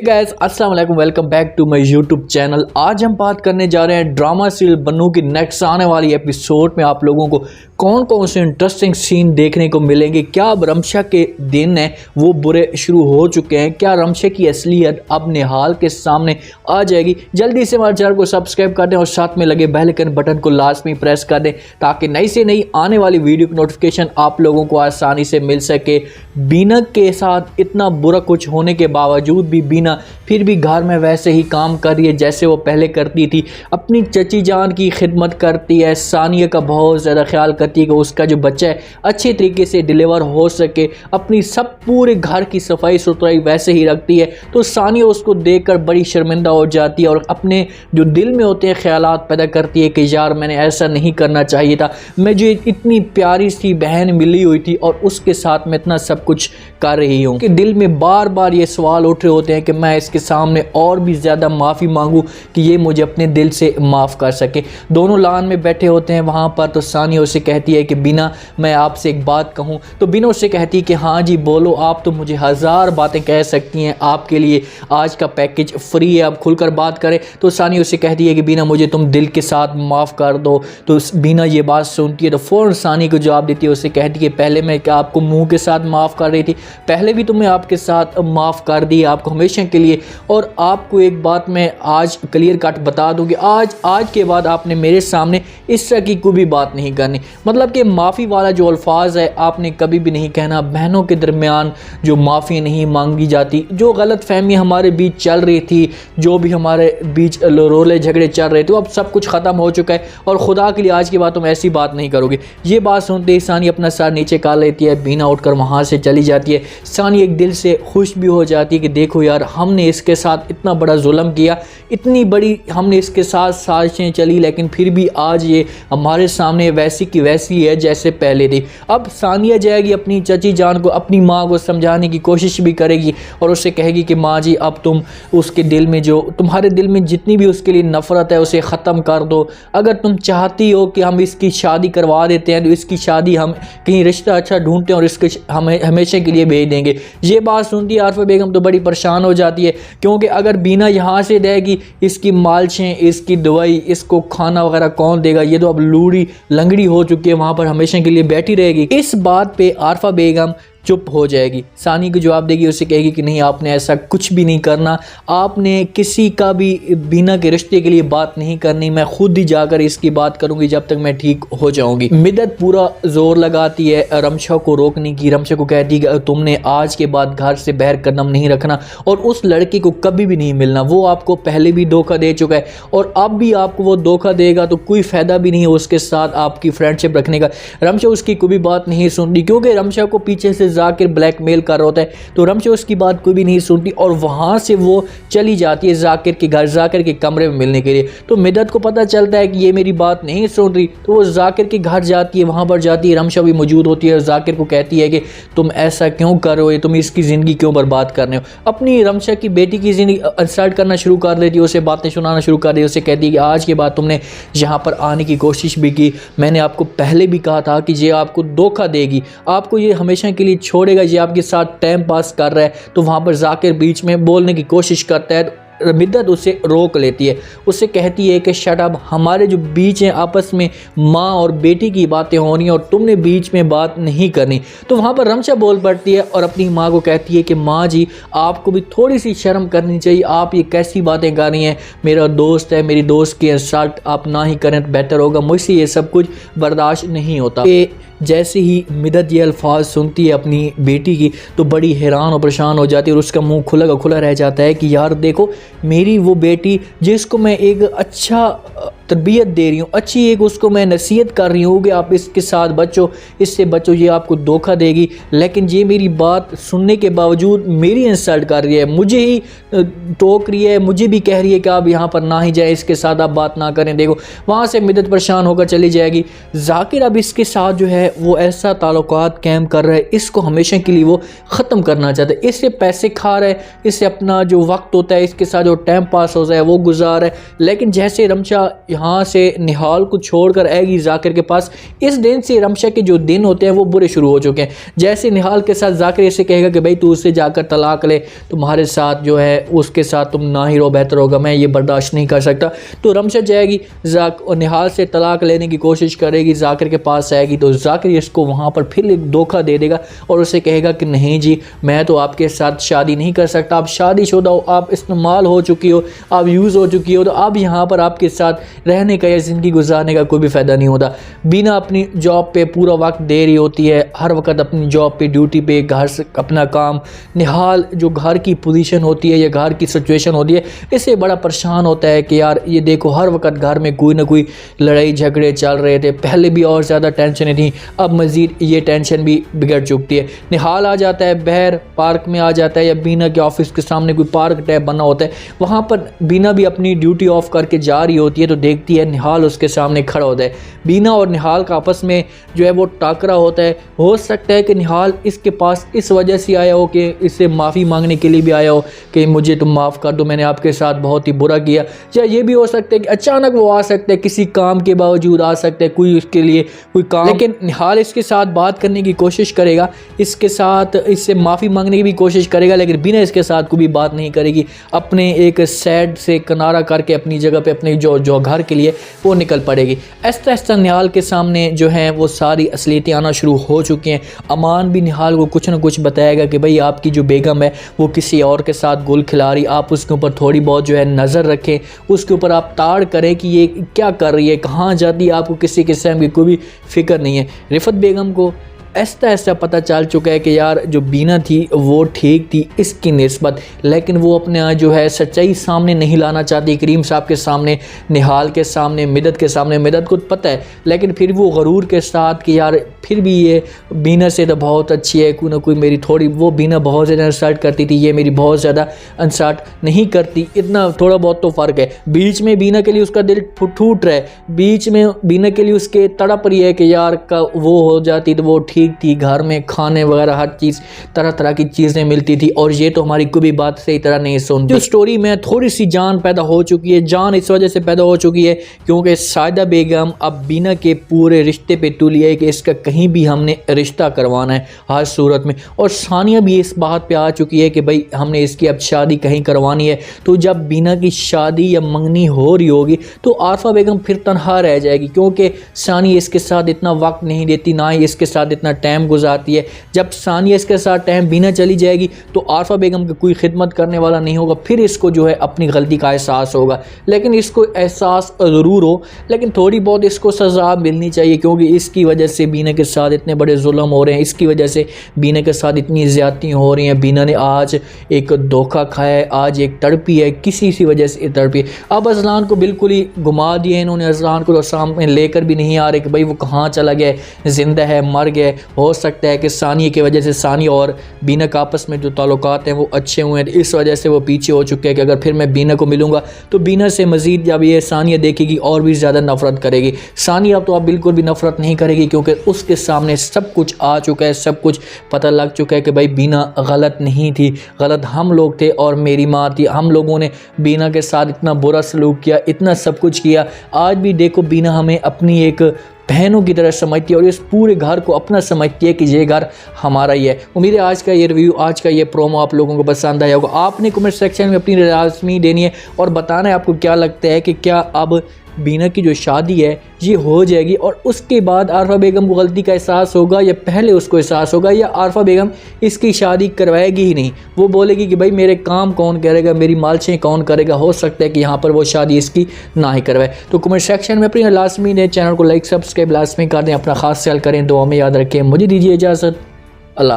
Guys अस्सलाम वालेकुम, welcome back to my YouTube channel. आज हम बात करने जा रहे हैं ड्रामा सीरियल बन्नू की नेक्स्ट आने वाली एपिसोड में आप लोगों को कौन कौन से इंटरेस्टिंग सीन देखने को मिलेंगे। क्या अब रमशा के दिन है वो बुरे शुरू हो चुके हैं? क्या रमशा की असलियत अब निहाल के सामने आ जाएगी? जल्दी से हमारे चैनल को सब्सक्राइब कर दें और साथ में लगे बेल आइकन बटन को लाजमी प्रेस कर दें ताकि नई से नई आने वाली वीडियो की नोटिफिकेशन आप लोगों को आसानी से मिल सके। बीना के साथ इतना बुरा कुछ होने के बावजूद भी बीना फिर भी घर में वैसे ही काम कर रही है जैसे वो पहले करती थी। अपनी चची जान की खिदमत करती है, सानिया का बहुत ज़्यादा ख्याल करती है कि उसका जो बच्चा है अच्छे तरीके से डिलीवर हो सके। अपनी सब पूरे घर की सफाई सुथराई वैसे ही रखती है। तो सानिया उसको देखकर बड़ी शर्मिंदा हो जाती है और अपने जो दिल में होते हैं ख्यालात पैदा करती है कि यार मैंने ऐसा नहीं करना चाहिए था, मुझे इतनी प्यारी सी बहन मिली हुई थी और उसके साथ मैं इतना सब कुछ कर रही हूँ। कि दिल में बार बार ये सवाल उठ रहे होते हैं कि मैं इसके सामने और भी ज़्यादा माफ़ी मांगूं कि ये मुझे अपने दिल से माफ़ कर सके। दोनों लान में बैठे होते हैं वहाँ पर। तो सानिया उसे कहती है कि बिना मैं आपसे एक बात कहूँ। तो बिना उससे कहती है कि हाँ जी बोलो, आप तो मुझे हज़ार बातें कह सकती हैं, आपके लिए आज का पैकेज फ्री है, आप खुलकर बात करें। तो सानिया उसे कहती है कि बिना मुझे तुम दिल के साथ माफ़ कर दो। तो बिना ये बात सुनती है तो फ़ौरन सानिया को जवाब देती है। उसे कहती है पहले मैं क्या आपको मुँह के साथ माफ़ कर रही थी, पहले भी तुम्हें आपके साथ माफ़ कर दी आपको हमेशा के लिए। और आपको एक बात मैं आज क्लियर कट बता दूं कि आज के बाद आपने मेरे सामने इस तरह की कोई भी बात नहीं करनी। मतलब कि माफ़ी वाला जो अल्फाज है आपने कभी भी नहीं कहना। बहनों के दरमियान जो माफ़ी नहीं मांगी जाती, जो गलत फहमी हमारे बीच चल रही थी, जो भी हमारे बीच रोले झगड़े चल रहे थे, अब सब कुछ ख़त्म हो चुका है और खुदा के लिए आज के बाद तुम ऐसी बात नहीं करोगे। ये बात सुनते ही सानी अपना सर नीचे कर लेती है, बीना उठकर वहाँ से चली जाती है। सानी एक दिल से खुश भी हो जाती है कि देखो यार हमने इसके साथ इतना बड़ा जुल्म किया, इतनी बड़ी हमने इसके साथ साजिशें चली, लेकिन फिर भी आज ये हमारे सामने वैसी की वैसी है जैसे पहले थी। अब सानिया जाएगी अपनी चची जान को, अपनी माँ को समझाने की कोशिश भी करेगी और उससे कहेगी कि माँ जी अब तुम उसके दिल में जो तुम्हारे दिल में जितनी भी उसके लिए नफ़रत है उसे ख़त्म कर दो। अगर तुम चाहती हो कि हम इसकी शादी करवा देते हैं तो इसकी शादी हम कहीं रिश्ता अच्छा ढूंढते हैं और इसके हमें हमेशा के लिए भेज देंगे। ये बात सुनती है आरफा बेगम तो बड़ी परेशान हो जाती है, क्योंकि अगर बीना यहाँ से रहेगी इसकी मालशें, इसकी दवाई, इसको खाना वगैरह कौन देगा? ये तो अब लूड़ी लंगड़ी हो चुकी है, वहाँ पर हमेशा के लिए बैठी रहेगी। इस बात पे आरफा बेगम चुप हो जाएगी। सानी को जवाब देगी, उसे कहेगी कि नहीं आपने ऐसा कुछ भी नहीं करना, आपने किसी का भी बीना के रिश्ते के लिए बात नहीं करनी, मैं खुद ही जाकर इसकी बात करूंगी जब तक मैं ठीक हो जाऊंगी। मिदत पूरा जोर लगाती है रमशा को रोकने की। रमशा को कहती है कि तुमने आज के बाद घर से बाहर कदम नहीं रखना और उस लड़के को कभी भी नहीं मिलना। वो आपको पहले भी धोखा दे चुका है और अब भी आपको वो धोखा देगा तो कोई फ़ायदा भी नहीं है उसके साथ आपकी फ्रेंडशिप रखने का। रमशा उसकी कोई भी बात नहीं सुनती, क्योंकि रमशा को पीछे से जाकिर ब्लैकमेल कर रहा होता है। तो रमशा उसकी बात कोई भी नहीं सुनती और वहां से वो चली जाती है जाकिर के घर, जाकिर के कमरे में मिलने के लिए। तो मिदत को पता चलता है कि ये मेरी बात नहीं सुन रही, तो वो जाकिर के घर जाती है। वहां पर जाती है, रमशा भी मौजूद होती है और जाकिर को कहती है कि तुम ऐसा क्यों कर रहे हो, तुम इसकी ज़िंदगी क्यों बर्बाद कर रहे हो। अपनी रमशा की बेटी की ज़िंदगी इंसल्ट करना शुरू कर देती है, उसे बातें सुनाना शुरू कर देती है। उसे कहती है कि आज के बाद तुमने यहाँ पर आने की कोशिश भी की, मैंने आपको पहले भी कहा था कि ये आपको धोखा देगी, आपको ये हमेशा के लिए छोड़ेगा, ये आपके साथ टाइम पास कर रहा है। तो वहाँ पर जाकिर बीच में बोलने की कोशिश करता है, मिदत उसे रोक लेती है। उसे कहती है कि शट अप, हमारे जो बीच हैं आपस में माँ और बेटी की बातें हो रही हैं और तुमने बीच में बात नहीं करनी। तो वहाँ पर रमशा बोल पड़ती है और अपनी माँ को कहती है कि माँ जी आपको भी थोड़ी सी शर्म करनी चाहिए, आप ये कैसी बातें कर रही हैं, मेरा दोस्त है, मेरी दोस्त की इंसल्ट आप ना ही करें तो बेहतर होगा, मुझसे ये सब कुछ बर्दाश्त नहीं होता। जैसे ही मिदत ये अल्फाज सुनती है अपनी बेटी की तो बड़ी हैरान और परेशान हो जाती है और उसका मुंह खुला का खुला रह जाता है कि यार देखो मेरी वो बेटी जिसको मैं एक अच्छा तरबियत दे रही हूँ, अच्छी एक उसको मैं नसीहत कर रही हूँ कि आप इसके साथ बचो, इससे बचो, ये आपको धोखा देगी, लेकिन ये मेरी बात सुनने के बावजूद मेरी इंसल्ट कर रही है, मुझे ही टोक रही है, मुझे भी कह रही है कि आप यहाँ पर ना ही जाए, इसके साथ आप बात ना करें। देखो वहाँ से मिदत परेशान होकर चली जाएगी। जाकिर अब इसके साथ जो है वो ऐसा ताल्लुकात कायम कर रहा है, इसको हमेशा के लिए वो ख़त्म करना चाहता है, इससे पैसे खा रहा है, इससे अपना जो वक्त होता है इसके साथ जो टाइम पास हो जाए वो गुजार है। लेकिन जैसे रमशा यहाँ से निहाल को छोड़कर आएगी जाकिर के पास। इस दिन से रमशा के जो दिन होते हैं वो बुरे शुरू हो चुके हैं। जैसे निहाल के साथ जाकिर इसे कहेगा कि भाई तू उससे जाकर तलाक ले, तुम्हारे साथ जो है उसके साथ तुम ना ही रहो बेहतर होगा, मैं ये बर्दाश्त नहीं कर सकता। तो रमशा जाएगी निहाल से तलाक लेने की कोशिश करेगी, जाकिर के पास आएगी तो जाकिर इसको वहाँ पर फिर एक धोखा दे देगा और उसे कहेगा कि नहीं जी मैं तो आपके साथ शादी नहीं कर सकता, आप शादीशुदा हो, आप इस्तेमाल हो चुकी हो, आप यूज़ हो चुकी हो, तो अब यहाँ पर आपके साथ रहने का या ज़िंदगी गुजारने का कोई भी फ़ायदा नहीं होता। बीना अपनी जॉब पे पूरा वक्त दे रही होती है, हर वक्त अपनी जॉब पे ड्यूटी पे, घर से अपना काम। निहाल जो घर की पोजीशन होती है या घर की सिचुएशन होती है इससे बड़ा परेशान होता है कि यार ये देखो हर वक्त घर में कोई ना कोई लड़ाई झगड़े चल रहे थे, पहले भी और ज़्यादा टेंशनें थी, अब मज़ीद ये टेंशन भी बिगड़ चुकी है। निहाल आ जाता है बाहर पार्क में आ जाता है या बीना के ऑफिस के सामने कोई पार्क टाइप बना होता है, वहाँ पर बीना भी अपनी ड्यूटी ऑफ करके जा रही होती है तो देखती है निहाल उसके सामने खड़ा होता है। बीना और निहाल का आपस में जो है वो टाकरा होता है। हो सकता है कि निहाल इसके पास इस वजह से आया हो कि इससे माफ़ी मांगने के लिए भी आया हो कि मुझे तुम माफ़ कर दो, मैंने आपके साथ बहुत ही बुरा किया, या ये भी हो सकता है कि अचानक वो आ सकता है, किसी काम के बावजूद आ सकता है, कोई उसके लिए कोई काम। लेकिन निहाल इसके साथ बात करने की कोशिश करेगा, इसके साथ इससे माफ़ी मांगने की भी कोशिश करेगा, लेकिन बिना इसके साथ कोई भी बात नहीं करेगी। अपने एक सैड से किनारा करके अपनी जगह पे अपने जो घर के लिए वो निकल पड़ेगी। ऐसा ऐसा निहाल के सामने जो है वो सारी असलियतें आना शुरू हो चुकी हैं। अमान भी निहाल को कुछ ना कुछ बताएगा कि भाई आपकी जो बेगम है वो किसी और के साथ गुल खिला रही, आप उसके ऊपर थोड़ी बहुत जो है नज़र रखें, उसके ऊपर आप ताड़ करें कि ये क्या कर रही है, कहाँ जाती है, आपको किसी किस्म की कोई भी फिक्र नहीं है। रिफत बेगम को ऐसा ऐसा पता चल चुका है कि यार जो बीना थी वो ठीक थी इसकी निस्बत, लेकिन वो अपने यहाँ जो है सच्चाई सामने नहीं लाना चाहती करीम साहब के सामने, निहाल के सामने, मिदत के सामने। मिदत को पता है लेकिन फिर वो गरूर के साथ कि यार फिर भी ये बीना से तो बहुत अच्छी है, कोई ना कोई मेरी थोड़ी, वो बीना बहुत ज़्यादा इंसल्ट करती थी, ये मेरी बहुत ज़्यादा इंसल्ट नहीं करती, इतना थोड़ा बहुत तो फ़र्क है। बीच में बीना के लिए उसका दिल टूट रहा है, बीच में बीना के लिए उसके तड़प रही है कि यार का वो हो जाती तो वो ठीक थी, घर में खाने वगैरह हर चीज़ तरह तरह की चीज़ें मिलती थी और ये तो हमारी कोई भी बात सही तरह नहीं सुनती। जो स्टोरी में थोड़ी सी जान पैदा हो चुकी है, जान इस वजह से पैदा हो चुकी है क्योंकि सायदा बेगम अब बीना के पूरे रिश्ते पे तुली है कि इसका कहीं भी हमने रिश्ता करवाना है हर सूरत में, और सानिया भी इस बात पे आ चुकी है कि भाई हमने इसकी अब शादी कहीं करवानी है। तो जब बीना की शादी या मंगनी हो रही होगी तो आरफा बेगम फिर तनहा रह जाएगी क्योंकि सानिया इसके साथ इतना वक्त नहीं देती, ना ही इसके साथ इतना टाइम गुजारती है। जब सानिया इसके साथ टाइम बीना चली जाएगी तो आरफा बेगम की कोई खिदमत करने वाला नहीं होगा, फिर इसको जो है अपनी गलती का एहसास होगा। लेकिन इसको एहसास ज़रूर हो लेकिन थोड़ी बहुत इसको सज़ा मिलनी चाहिए क्योंकि इसकी वजह से बीना के साथ इतने बड़े जुल्म हो रहे हैं, इसकी वजह से बीना के साथ इतनी ज़्यादतियाँ हो रही हैं। बीना ने आज एक धोखा खाया है, आज एक तड़पी है, किसी सी वजह से तड़पी। अब अजलान को बिल्कुल ही घुमा दिए इन्होंने, अजलान को तो सामने लेकर भी नहीं आ रहे कि भाई वो कहाँ चला गया, जिंदा है मर गया। हो सकता है कि सानिया की वजह से सानिया और बीना का आपस में जो ताल्लुकात हैं वो अच्छे हुए हैं, इस वजह से वो पीछे हो चुके हैं कि अगर फिर मैं बीना को मिलूंगा तो बीना से मज़ीद जब ये सानिया देखेगी और भी ज़्यादा नफरत करेगी। सानिया अब तो अब बिल्कुल भी नफरत नहीं करेगी क्योंकि उसके सामने सब कुछ आ चुका है, सब कुछ पता लग चुका है कि भाई बीना गलत नहीं थी, गलत हम लोग थे और मेरी माँ थी। हम लोगों ने बीना के साथ इतना बुरा सलूक किया, इतना सब कुछ किया। आज भी देखो बीना हमें अपनी एक बहनों की तरह समझती है और इस पूरे घर को अपना समझती है कि ये घर हमारा ही है। उम्मीद है आज का ये रिव्यू, आज का ये प्रोमो आप लोगों को पसंद आया होगा। आपने कमेंट सेक्शन में अपनी राज़मी देनी है और बताना है आपको क्या लगता है कि क्या अब बीना की जो शादी है ये हो जाएगी और उसके बाद आरफा बेगम को गलती का एहसास होगा या पहले उसको एहसास होगा, या आरफा बेगम इसकी शादी करवाएगी ही नहीं, वो बोलेगी कि भाई मेरे काम कौन करेगा, मेरी मालशें कौन करेगा। हो सकता है कि यहाँ पर वो शादी इसकी ना ही करवाए। तो कमेंट सेक्शन में अपनी लाजमी दें, चैनल को लाइक सब्सक्राइब लाजमी कर दें, अपना खास ख्याल करें, दुआ में याद रखें। मुझे दीजिए इजाज़त, अल्लाह।